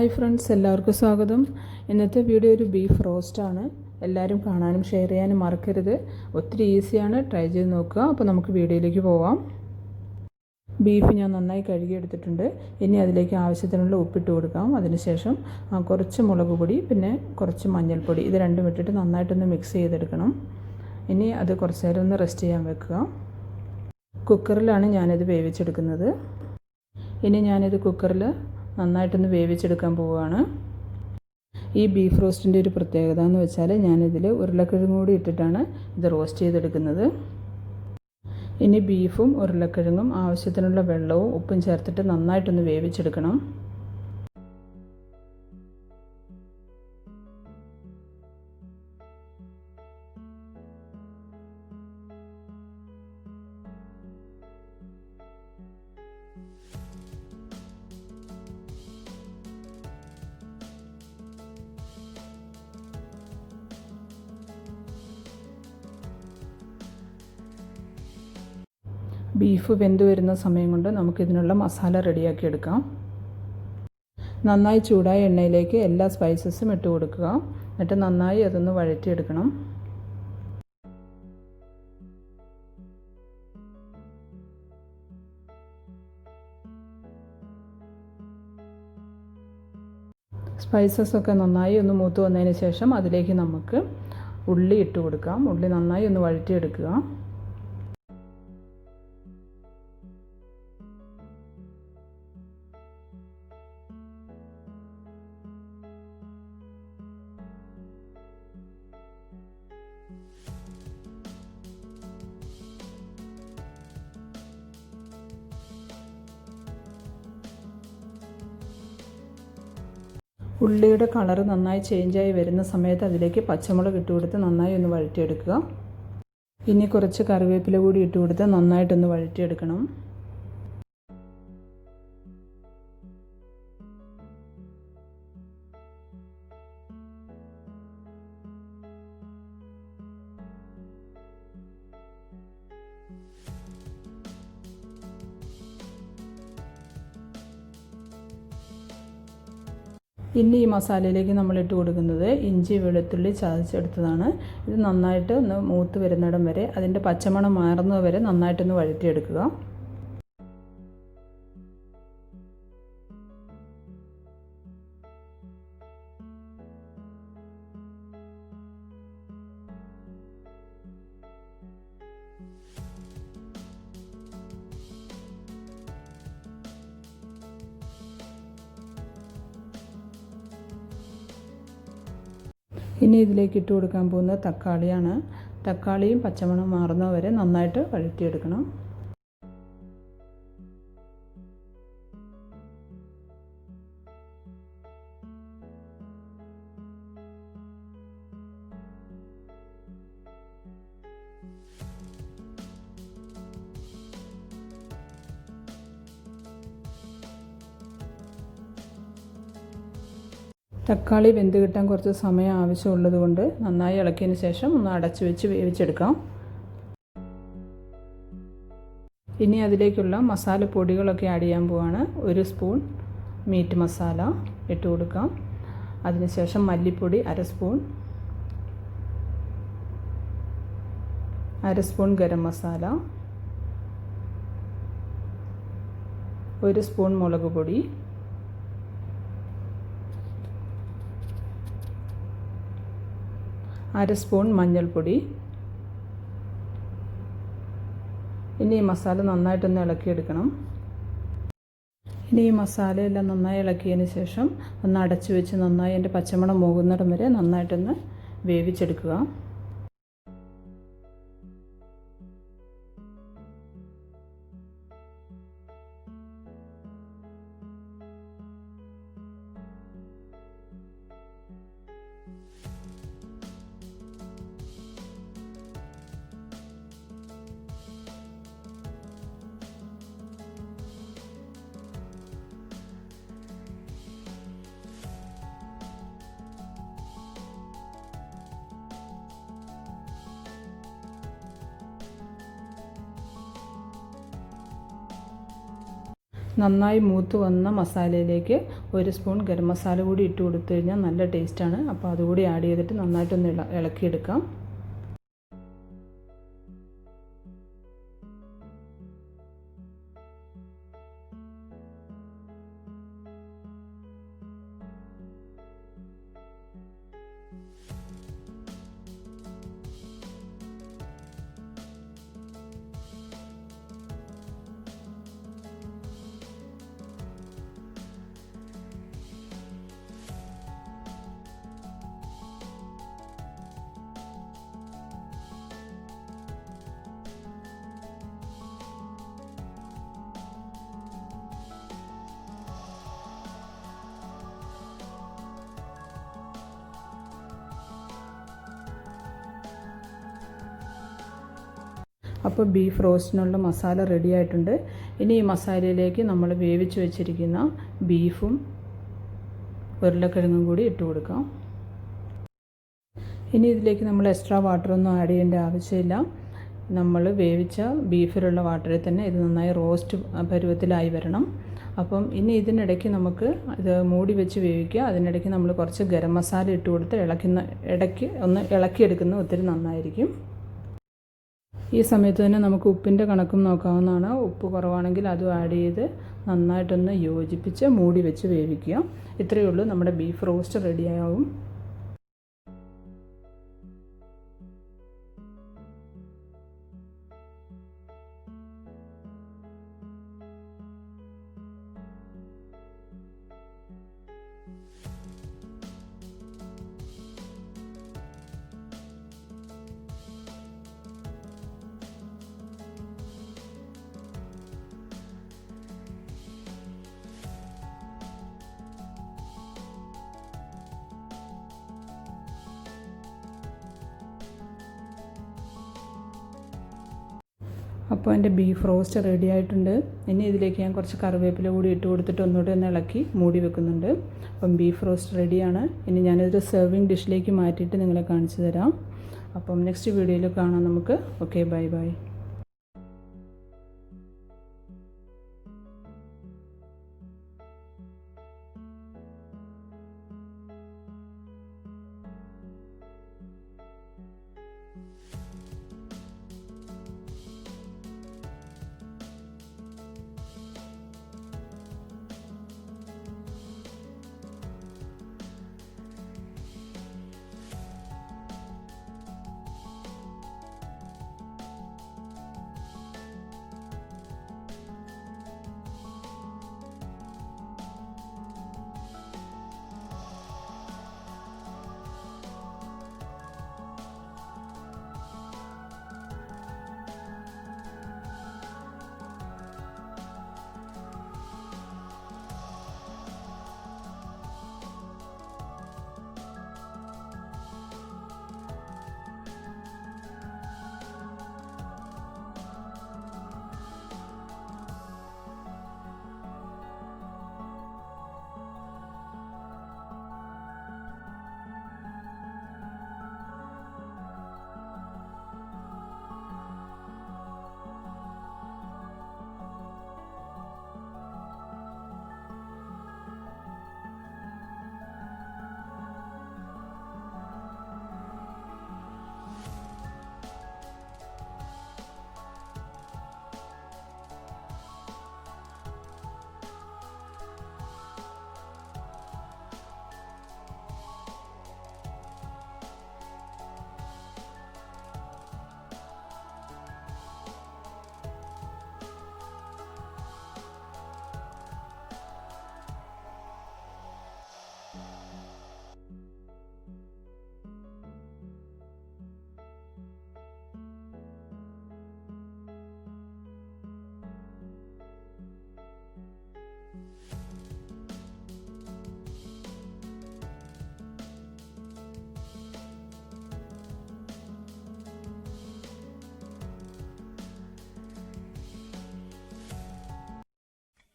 Hi friends, എല്ലാവർക്കും സ്വാഗതം. ഇന്നത്തെ വീഡിയോ ഒരു ബീഫ് റോസ്റ്റാണ്. എല്ലാവരും കാണാനും ഷെയർ ചെയ്യാനും മറക്കരുത്. ഒത്തിരി ഈസിയാണ്, ട്രൈ ചെയ്ത് നോക്കുക. അപ്പോൾ നമുക്ക് വീഡിയോയിലേക്ക് പോവാം. ബീഫ് ഞാൻ നന്നായി കഴുകിയെടുത്തിട്ടുണ്ട്. ഇനി അതിലേക്ക് ആവശ്യത്തിനുള്ള ഉപ്പിട്ട് കൊടുക്കാം. അതിനുശേഷം കുറച്ച് മുളക് പൊടി, പിന്നെ കുറച്ച് മഞ്ഞൾപ്പൊടി, ഇത് രണ്ടും ഇട്ടിട്ട് നന്നായിട്ടൊന്ന് മിക്സ് ചെയ്തെടുക്കണം. ഇനി അത് കുറച്ച് നേരം ഒന്ന് റെസ്റ്റ് ചെയ്യാൻ വെക്കുക. കുക്കറിലാണ് ഞാനിത് വേവിച്ചെടുക്കുന്നത്. ഇനി ഞാനിത് കുക്കറിൽ നന്നായിട്ടൊന്ന് വേവിച്ചെടുക്കാൻ പോവുകയാണ്. ഈ ബീഫ് റോസ്റ്റിൻ്റെ ഒരു പ്രത്യേകത എന്ന് വെച്ചാൽ ഞാനിതിൽ ഉരുളക്കിഴങ്ങ് കൂടി ഇട്ടിട്ടാണ് ഇത് റോസ്റ്റ് ചെയ്തെടുക്കുന്നത്. ഇനി ബീഫും ഉരുളക്കിഴങ്ങും ആവശ്യത്തിനുള്ള വെള്ളവും ഉപ്പും ചേർത്തിട്ട് നന്നായിട്ടൊന്ന് വേവിച്ചെടുക്കണം. ബീഫ് വെന്ത് വരുന്ന സമയം കൊണ്ട് നമുക്കിതിനുള്ള മസാല റെഡിയാക്കി എടുക്കാം. നന്നായി ചൂടായ എണ്ണയിലേക്ക് എല്ലാ സ്പൈസസും ഇട്ട് കൊടുക്കുക. എന്നിട്ട് നന്നായി അതൊന്ന് വഴറ്റിയെടുക്കണം. സ്പൈസസൊക്കെ നന്നായി ഒന്ന് മൂത്ത് വന്നതിന് ശേഷം അതിലേക്ക് നമുക്ക് ഉള്ളി ഇട്ട് കൊടുക്കാം. ഉള്ളി നന്നായി ഒന്ന് വഴറ്റിയെടുക്കുക. ഉള്ളിയുടെ കളർ നന്നായി ചേഞ്ചായി വരുന്ന സമയത്ത് അതിലേക്ക് പച്ചമുളക് ഇട്ട് കൊടുത്ത് നന്നായി ഒന്ന് വഴറ്റിയെടുക്കുക. ഇനി കുറച്ച് കറിവേപ്പില കൂടി ഇട്ട് കൊടുത്ത് നന്നായിട്ടൊന്ന് വഴറ്റിയെടുക്കണം. ഇനി ഈ മസാലയിലേക്ക് നമ്മൾ ഇട്ട് കൊടുക്കുന്നത് ഇഞ്ചി വെളുത്തുള്ളി ചതച്ചെടുത്തതാണ്. ഇത് നന്നായിട്ട് ഒന്ന് മൂത്ത് വരുന്നിടം വരെ, അതിൻ്റെ പച്ചമണം മാറുന്നത് വരെ നന്നായിട്ടൊന്ന് വഴറ്റിയെടുക്കുക. ഇനി ഇതിലേക്ക് ഇട്ട് കൊടുക്കാൻ പോകുന്നത് തക്കാളിയാണ്. തക്കാളിയും പച്ചമണം മാറുന്നവരെ നന്നായിട്ട് വഴറ്റിയെടുക്കണം. തക്കാളി വെന്ത് കിട്ടാൻ കുറച്ച് സമയം ആവശ്യമുള്ളത് കൊണ്ട് നന്നായി ഇളക്കിയതിന് ശേഷം ഒന്ന് അടച്ചു വെച്ച് വേവിച്ചെടുക്കാം. ഇനി അതിലേക്കുള്ള മസാലപ്പൊടികളൊക്കെ ആഡ് ചെയ്യാൻ പോവാണ്. 1 സ്പൂൺ മീറ്റ് മസാല ഇട്ട് കൊടുക്കാം. അതിനുശേഷം മല്ലിപ്പൊടി 1/2 spoon, 1/2 spoon garam masala, 1 spoon മുളക് പൊടി, 1/2 സ്പൂൺ മഞ്ഞൾപ്പൊടി. ഇനി ഈ മസാല നന്നായിട്ടൊന്ന് ഇളക്കിയെടുക്കണം. ഇനി ഈ മസാലയെല്ലാം നന്നായി ഇളക്കിയതിന് ശേഷം ഒന്ന് അടച്ചു വെച്ച് നന്നായി അതിൻ്റെ പച്ചമണം പോകുന്നിടം വരെ നന്നായിട്ടൊന്ന് വേവിച്ചെടുക്കുക. നന്നായി മൂത്ത് വന്ന മസാലയിലേക്ക് 1 സ്പൂൺ ഗരം മസാല കൂടി ഇട്ട് കൊടുത്തു കഴിഞ്ഞാൽ നല്ല ടേസ്റ്റാണ്. അപ്പോൾ അതുകൂടി ആഡ് ചെയ്തിട്ട് നന്നായിട്ടൊന്ന് ഇളക്കിയെടുക്കാം. അപ്പോൾ ബീഫ് റോസ്റ്റിനുള്ള മസാല റെഡി ആയിട്ടുണ്ട്. ഇനി ഈ മസാലയിലേക്ക് നമ്മൾ വേവിച്ച് വെച്ചിരിക്കുന്ന ബീഫും ഉരുളക്കിഴങ്ങും കൂടി ഇട്ട് കൊടുക്കാം. ഇനി ഇതിലേക്ക് നമ്മൾ എക്സ്ട്രാ വാട്ടറൊന്നും ആഡ് ചെയ്യേണ്ട ആവശ്യമില്ല. നമ്മൾ വേവിച്ച ബീഫിലുള്ള വാട്ടറിൽ തന്നെ ഇത് നന്നായി റോസ്റ്റ് പരുവത്തിലായി വരണം. അപ്പം ഇനി ഇതിനിടയ്ക്ക് നമുക്ക് ഇത് മൂടി വെച്ച് വേവിക്കുക. അതിനിടയ്ക്ക് നമ്മൾ കുറച്ച് ഗരം മസാല ഇട്ട് കൊടുത്ത് ഇടയ്ക്ക് ഒന്ന് ഇളക്കിയെടുക്കുന്നത് ഒത്തിരി നന്നായിരിക്കും. ഈ സമയത്ത് തന്നെ നമുക്ക് ഉപ്പിൻ്റെ കണക്കും നോക്കാവുന്നതാണ്. ഉപ്പ് കുറവാണെങ്കിൽ അതും ആഡ് ചെയ്ത് നന്നായിട്ടൊന്ന് യോജിപ്പിച്ച് മൂടി വെച്ച് വേവിക്കുക. ഇത്രയേ ഉള്ളൂ, നമ്മുടെ ബീഫ് റോസ്റ്റ് റെഡിയാവും. അപ്പോൾ എൻ്റെ ബീഫ് റോസ്റ്റ് റെഡി ആയിട്ടുണ്ട്. ഇനി ഇതിലേക്ക് ഞാൻ കുറച്ച് കറിവേപ്പില കൂടി ഇട്ട് കൊടുത്തിട്ട് ഒന്നുകൂടി ഒന്ന് ഇളക്കി മൂടി വെക്കുന്നുണ്ട്. അപ്പം ബീഫ് റോസ്റ്റ് റെഡിയാണ്. ഇനി ഞാനിതൊരു സെർവിങ് ഡിഷിലേക്ക് മാറ്റിയിട്ട് നിങ്ങളെ കാണിച്ചു തരാം. അപ്പം നെക്സ്റ്റ് വീഡിയോയിൽ കാണാം നമുക്ക്. Okay, bye bye.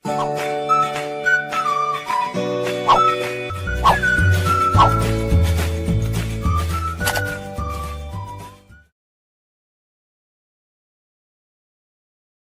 Bye.